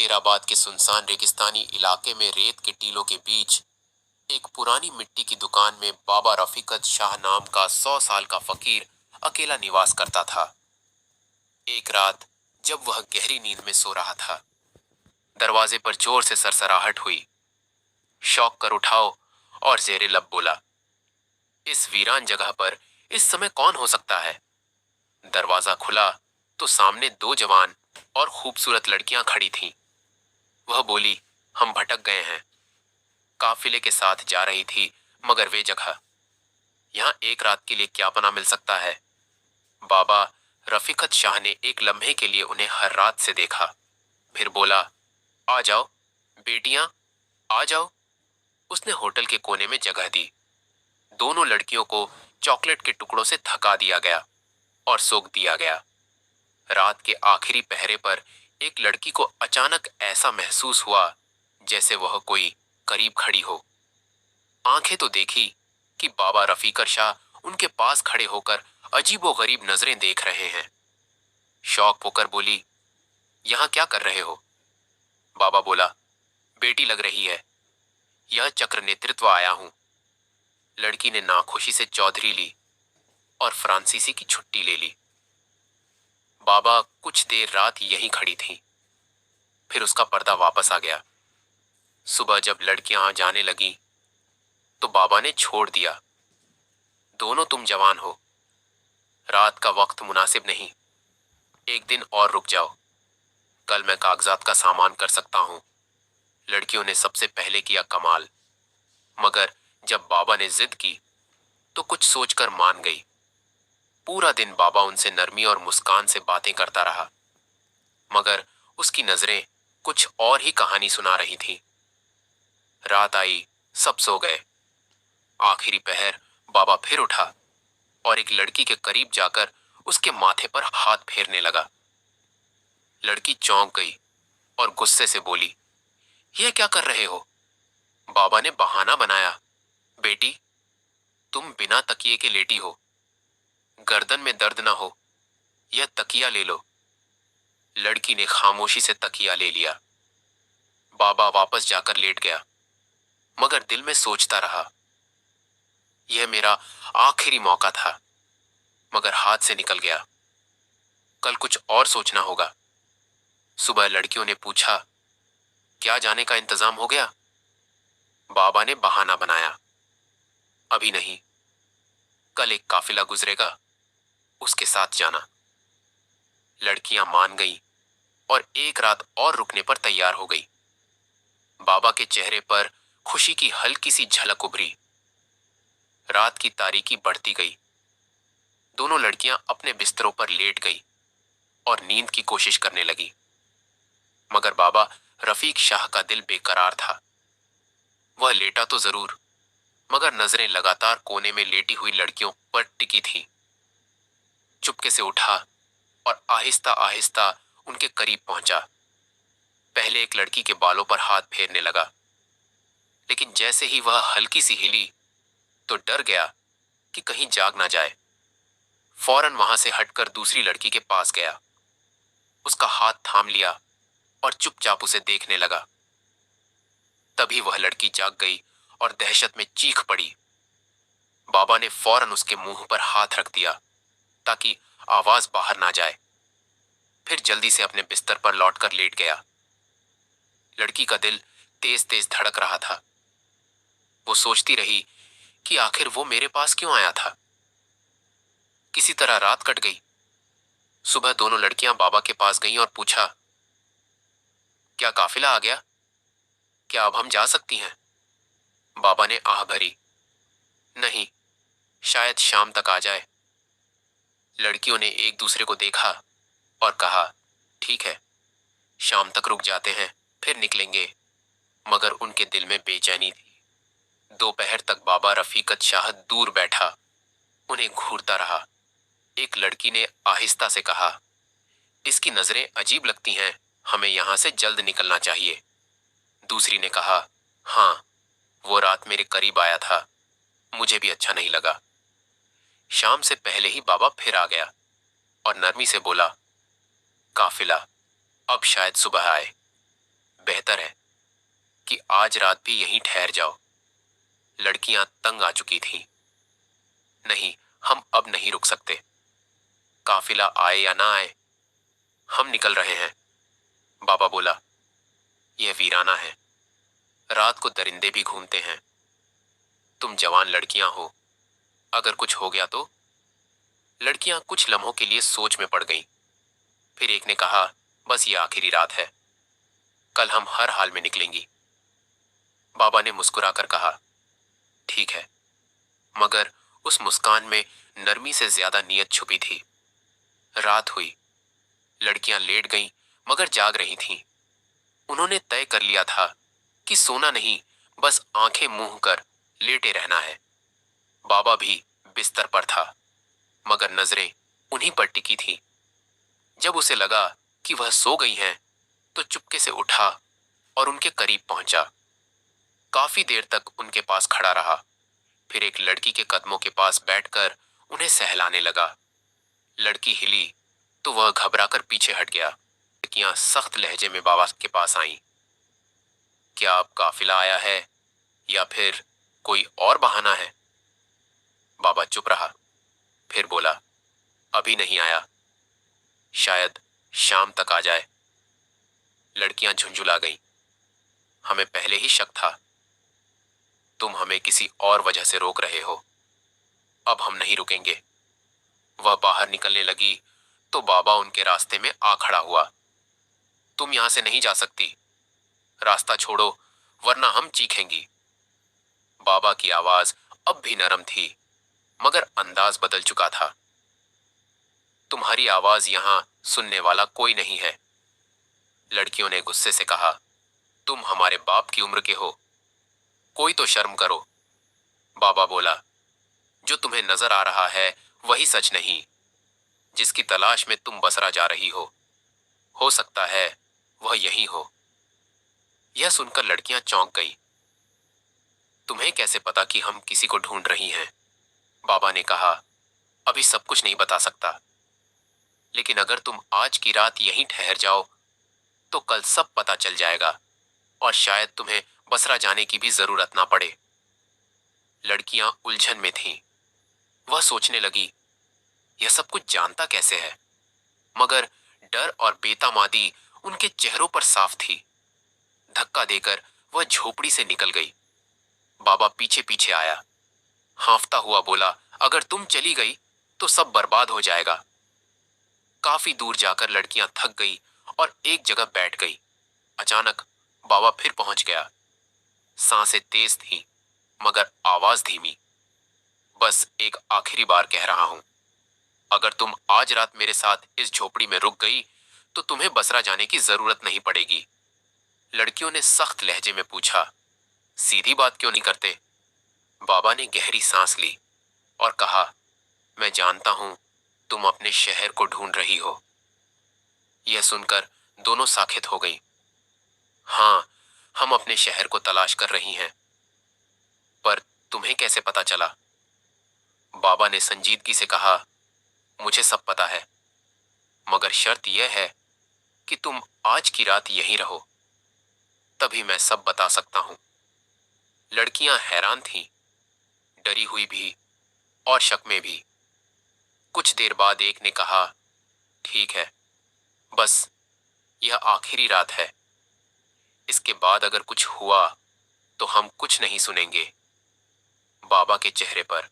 शेराबाद के सुनसान रेगिस्तानी इलाके में रेत के टीलों के बीच एक पुरानी मिट्टी की दुकान में बाबा रफीकत शाह नाम का 100 साल का फकीर अकेला निवास करता था। एक रात जब वह गहरी नींद में सो रहा था, दरवाजे पर जोर से सरसराहट हुई। शौक कर उठाओ और जेरे लब बोला, इस वीरान जगह पर इस समय कौन हो सकता है? दरवाजा खुला तो सामने दो जवान और खूबसूरत लड़कियां खड़ी थीं। वह बोली, हम भटक गए हैं। काफिले के साथ जा रही थी, मगर वे जगह, यहाँ एक रात के लिए क्या पना मिल सकता है? बाबा रफीकत शाह ने एक लम्हे के लिए उन्हें हर रात से देखा, फिर बोला, आ जाओ बेटियां, आ जाओ। उसने होटल के कोने में जगह दी। दोनों लड़कियों को चॉकलेट के टुकड़ों से थका दिया गया और सोख दिया गया। रात के आखिरी पहरे पर एक लड़की को अचानक ऐसा महसूस हुआ जैसे वह कोई करीब खड़ी हो। आंखें तो देखी कि बाबा रफीकर शाह उनके पास खड़े होकर अजीबोगरीब नजरें देख रहे हैं। शौक होकर बोली, यहां क्या कर रहे हो? बाबा बोला, बेटी लग रही है, यह चक्र नेतृत्व आया हूं। लड़की ने नाखुशी से चौधरी ली और फ्रांसीसी की छुट्टी ले ली। बाबा कुछ देर रात यहीं खड़ी थी, फिर उसका पर्दा वापस आ गया। सुबह जब लड़कियां जाने लगी तो बाबा ने छोड़ दिया, दोनों तुम जवान हो, रात का वक्त मुनासिब नहीं, एक दिन और रुक जाओ, कल मैं कागजात का सामान कर सकता हूं। लड़कियों ने सबसे पहले किया कमाल, मगर जब बाबा ने जिद की तो कुछ सोचकर मान गई। पूरा दिन बाबा उनसे नरमी और मुस्कान से बातें करता रहा, मगर उसकी नजरें कुछ और ही कहानी सुना रही थी। रात आई, सब सो गए। आखिरी पहर बाबा फिर उठा और एक लड़की के करीब जाकर उसके माथे पर हाथ फेरने लगा। लड़की चौंक गई और गुस्से से बोली, यह क्या कर रहे हो? बाबा ने बहाना बनाया, बेटी, तुम बिना तकिए के लेटी हो, गर्दन में दर्द ना हो, यह तकिया ले लो। लड़की ने खामोशी से तकिया ले लिया। बाबा वापस जाकर लेट गया, मगर दिल में सोचता रहा, यह मेरा आखिरी मौका था, मगर हाथ से निकल गया। कल कुछ और सोचना होगा। सुबह लड़कियों ने पूछा, क्या जाने का इंतजाम हो गया? बाबा ने बहाना बनाया, अभी नहीं, कल एक काफिला गुजरेगा, उसके साथ जाना। लड़कियां मान गईं और एक रात और रुकने पर तैयार हो गई। बाबा के चेहरे पर खुशी की हल्की सी झलक उभरी। रात की तारीकी बढ़ती गई। दोनों लड़कियां अपने बिस्तरों पर लेट गई और नींद की कोशिश करने लगी, मगर बाबा रफीक शाह का दिल बेकरार था। वह लेटा तो जरूर, मगर नजरें लगातार कोने में लेटी हुई लड़कियों पर टिकी थीं। चुपके से उठा और आहिस्ता आहिस्ता उनके करीब पहुंचा। पहले एक लड़की के बालों पर हाथ फेरने लगा, लेकिन जैसे ही वह हल्की सी हिली तो डर गया कि कहीं जाग ना जाए। फौरन वहां से हटकर दूसरी लड़की के पास गया, उसका हाथ थाम लिया और चुपचाप उसे देखने लगा। तभी वह लड़की जाग गई और दहशत में चीख पड़ी। बाबा ने फौरन उसके मुंह पर हाथ रख दिया ताकि आवाज बाहर ना जाए, फिर जल्दी से अपने बिस्तर पर लौटकर लेट गया। लड़की का दिल तेज तेज धड़क रहा था। वो सोचती रही कि आखिर वो मेरे पास क्यों आया था। किसी तरह रात कट गई। सुबह दोनों लड़कियां बाबा के पास गईं और पूछा, क्या काफिला आ गया? क्या अब हम जा सकती हैं? बाबा ने आह भरी, नहीं, शायद शाम तक आ जाए। लड़कियों ने एक दूसरे को देखा और कहा, ठीक है, शाम तक रुक जाते हैं, फिर निकलेंगे। मगर उनके दिल में बेचैनी थी। दोपहर तक बाबा रफीकत शाह दूर बैठा, उन्हें घूरता रहा। एक लड़की ने आहिस्ता से कहा, इसकी नजरें अजीब लगती हैं, हमें यहां से जल्द निकलना चाहिए। दूसरी ने कहा, हाँ, वो रात मेरे करीब आया था, मुझे भी अच्छा नहीं लगा। शाम से पहले ही बाबा फिर आ गया और नरमी से बोला, काफिला अब शायद सुबह आए। बेहतर है कि आज रात भी यहीं ठहर जाओ। लड़कियां तंग आ चुकी थीं। नहीं, हम अब नहीं रुक सकते। काफिला आए या ना आए, हम निकल रहे हैं। बाबा बोला, यह वीराना है। रात को दरिंदे भी घूमते हैं। तुम जवान लड़कियां हो, अगर कुछ हो गया तो। लड़कियां कुछ लम्हों के लिए सोच में पड़ गईं। फिर एक ने कहा, बस ये आखिरी रात है, कल हम हर हाल में निकलेंगी। बाबा ने मुस्कुराकर कहा, ठीक है। मगर उस मुस्कान में नरमी से ज्यादा नीयत छुपी थी। रात हुई। लड़कियां लेट गईं, मगर जाग रही थीं। उन्होंने तय कर लिया था कि सोना नहीं, बस आंखें मूंद कर लेटे रहना है। बाबा भी बिस्तर पर था, मगर नजरें उन्हीं पर टिकी थीं। जब उसे लगा कि वह सो गई हैं, तो चुपके से उठा और उनके करीब पहुंचा। काफी देर तक उनके पास खड़ा रहा। फिर एक लड़की के कदमों के पास बैठकर उन्हें सहलाने लगा। लड़की हिली तो वह घबराकर पीछे हट गया। लड़कियां सख्त लहजे में बाबा के पास आईं। क्या अब काफिला आया है या फिर कोई और बहाना है? बाबा चुप रहा। फिर बोला, अभी नहीं आया, शायद शाम तक आ जाए। लड़कियां झुंझुला गईं। हमें पहले ही शक था। तुम हमें किसी और वजह से रोक रहे हो। अब हम नहीं रुकेंगे। वह बाहर निकलने लगी तो बाबा उनके रास्ते में आ खड़ा हुआ। तुम यहां से नहीं जा सकती, रास्ता छोड़ो वरना हम चीखेंगी। बाबा की आवाज अब भी नरम थी, मगर अंदाज बदल चुका था। तुम्हारी आवाज यहां सुनने वाला कोई नहीं है। लड़कियों ने गुस्से से कहा, तुम हमारे बाप की उम्र के हो, कोई तो शर्म करो। बाबा बोला, जो तुम्हें नजर आ रहा है वही सच नहीं। जिसकी तलाश में तुम बसरा जा रही हो सकता है वह यही हो। यह सुनकर लड़कियां चौंक गईं। तुम्हें कैसे पता कि हम किसी को ढूंढ रही हैं? बाबा ने कहा, अभी सब कुछ नहीं बता सकता, लेकिन अगर तुम आज की रात यहीं ठहर जाओ तो कल सब पता चल जाएगा और शायद तुम्हें बसरा जाने की भी जरूरत ना पड़े। लड़कियां उलझन में थीं। वह सोचने लगी, यह सब कुछ जानता कैसे है? मगर डर और बेतामादी उनके चेहरों पर साफ थी। धक्का देकर वह झोपड़ी से निकल गई। बाबा पीछे पीछे आया। हांफता हुआ बोला, अगर तुम चली गई तो सब बर्बाद हो जाएगा। काफी दूर जाकर लड़कियां थक गई और एक जगह बैठ गई। अचानक बाबा फिर पहुंच गया। सांसें तेज थीं, मगर आवाज धीमी। बस एक आखिरी बार कह रहा हूं, अगर तुम आज रात मेरे साथ इस झोपड़ी में रुक गई तो तुम्हें बसरा जाने की जरूरत नहीं पड़ेगी। लड़कियों ने सख्त लहजे में पूछा, सीधी बात क्यों नहीं करते? बाबा ने गहरी सांस ली और कहा, मैं जानता हूं तुम अपने शहर को ढूंढ रही हो। यह सुनकर दोनों साखित हो गईं। हाँ, हम अपने शहर को तलाश कर रही हैं। पर तुम्हें कैसे पता चला? बाबा ने संजीदगी से कहा, मुझे सब पता है, मगर शर्त यह है कि तुम आज की रात यहीं रहो, तभी मैं सब बता सकता हूं। लड़कियां हैरान थीं, डरी हुई भी और शक में भी। कुछ देर बाद एक ने कहा, ठीक है, बस यह आखिरी रात है। इसके बाद अगर कुछ हुआ तो हम कुछ नहीं सुनेंगे। बाबा के चेहरे पर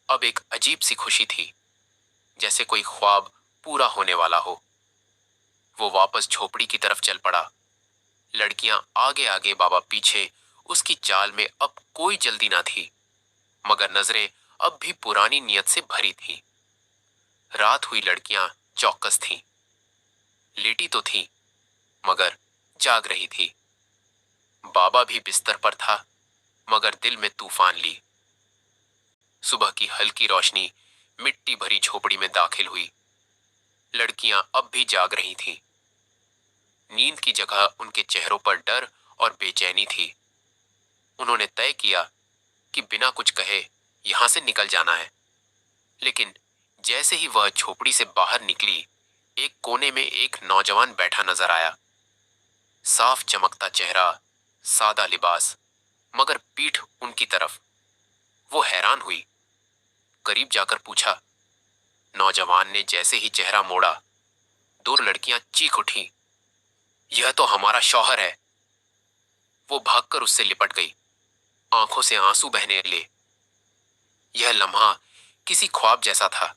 अब एक अजीब सी खुशी थी, जैसे कोई ख्वाब पूरा होने वाला हो। वो वापस झोपड़ी की तरफ चल पड़ा। लड़कियां आगे आगे, बाबा पीछे। उसकी चाल में अब कोई जल्दी ना थी, मगर नजरें अब भी पुरानी नियत से भरी थीं। रात हुई। लड़कियां चौकस थीं। लेटी तो थीं, मगर जाग रही थी। बाबा भी बिस्तर पर था, मगर दिल में तूफान ली। सुबह की हल्की रोशनी मिट्टी भरी झोपड़ी में दाखिल हुई। लड़कियां अब भी जाग रही थीं। नींद की जगह उनके चेहरों पर डर और बेचैनी थी। उन्होंने तय किया कि बिना कुछ कहे यहां से निकल जाना है। लेकिन जैसे ही वह झोपड़ी से बाहर निकली, एक कोने में एक नौजवान बैठा नजर आया। साफ चमकता चेहरा, सादा लिबास, मगर पीठ उनकी तरफ। वो हैरान हुई, करीब जाकर पूछा। नौजवान ने जैसे ही चेहरा मोड़ा, दो लड़कियां चीख उठी, यह तो हमारा शौहर है। वो भागकर उससे लिपट गई, आंखों से आंसू बहने लगे। यह लम्हा किसी ख्वाब जैसा था।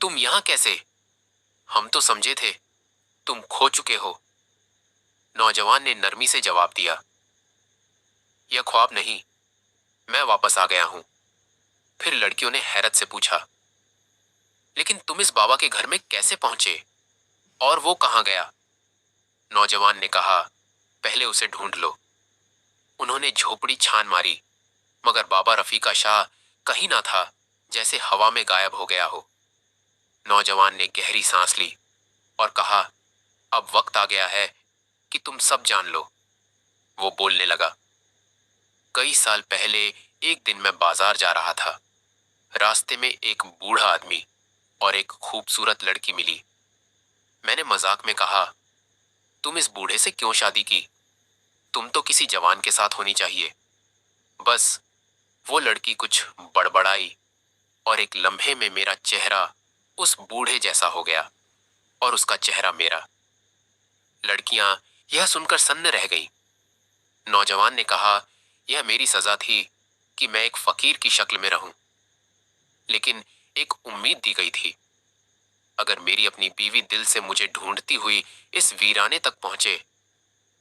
तुम यहां कैसे? हम तो समझे थे तुम खो चुके हो। नौजवान ने नरमी से जवाब दिया, यह ख्वाब नहीं, मैं वापस आ गया हूं। फिर लड़कियों ने हैरत से पूछा, लेकिन तुम इस बाबा के घर में कैसे पहुंचे, और वो कहां गया? नौजवान ने कहा, पहले उसे ढूंढ लो। उन्होंने झोपड़ी छान मारी, मगर बाबा रफीका शाह कहीं ना था, जैसे हवा में गायब हो गया हो। नौजवान ने गहरी सांस ली और कहा, अब वक्त आ गया है कि तुम सब जान लो। वो बोलने लगा, कई साल पहले एक दिन मैं बाजार जा रहा था। रास्ते में एक बूढ़ा आदमी और एक खूबसूरत लड़की मिली। मैंने मजाक में कहा, तुम इस बूढ़े से क्यों शादी की? तुम तो किसी जवान के साथ होनी चाहिए। बस वो लड़की कुछ बड़बड़ाई और एक लम्हे में मेरा चेहरा उस बूढ़े जैसा हो गया और उसका चेहरा मेरा। लड़कियां यह सुनकर सन्न रह गई। नौजवान ने कहा, यह मेरी सजा थी कि मैं एक फकीर की शक्ल में रहूं। लेकिन एक उम्मीद दी गई थी, अगर मेरी अपनी बीवी दिल से मुझे ढूंढती हुई इस वीराने तक पहुंचे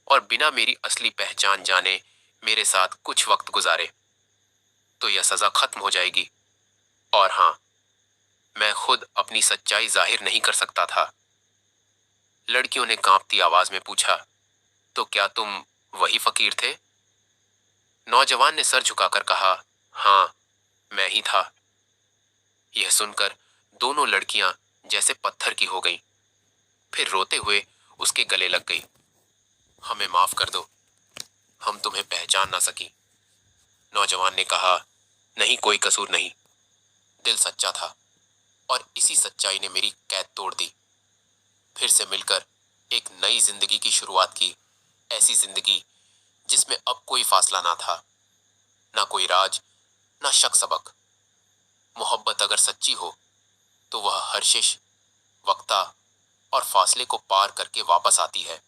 और बिना मेरी असली पहचान जाने मेरे साथ कुछ वक्त गुजारे, तो यह सजा खत्म हो जाएगी। और हां, मैं खुद अपनी सच्चाई जाहिर नहीं कर सकता था। लड़कियों ने कांपती आवाज में पूछा, तो क्या तुम वही फकीर थे? नौजवान ने सर झुकाकर कहा, हां, मैं ही था। यह सुनकर दोनों लड़कियां जैसे पत्थर की हो गईं। फिर रोते हुए उसके गले लग गई। हमें माफ कर दो, हम तुम्हें पहचान ना सकी। नौजवान ने कहा, नहीं, कोई कसूर नहीं। दिल सच्चा था और इसी सच्चाई ने मेरी कैद तोड़ दी। फिर से मिलकर एक नई जिंदगी की शुरुआत की, ऐसी जिंदगी जिसमें अब कोई फासला ना था, ना कोई राज, ना शक सबक। मोहब्बत अगर सच्ची हो तो वह हर्षिश, वक्ता और फासले को पार करके वापस आती है।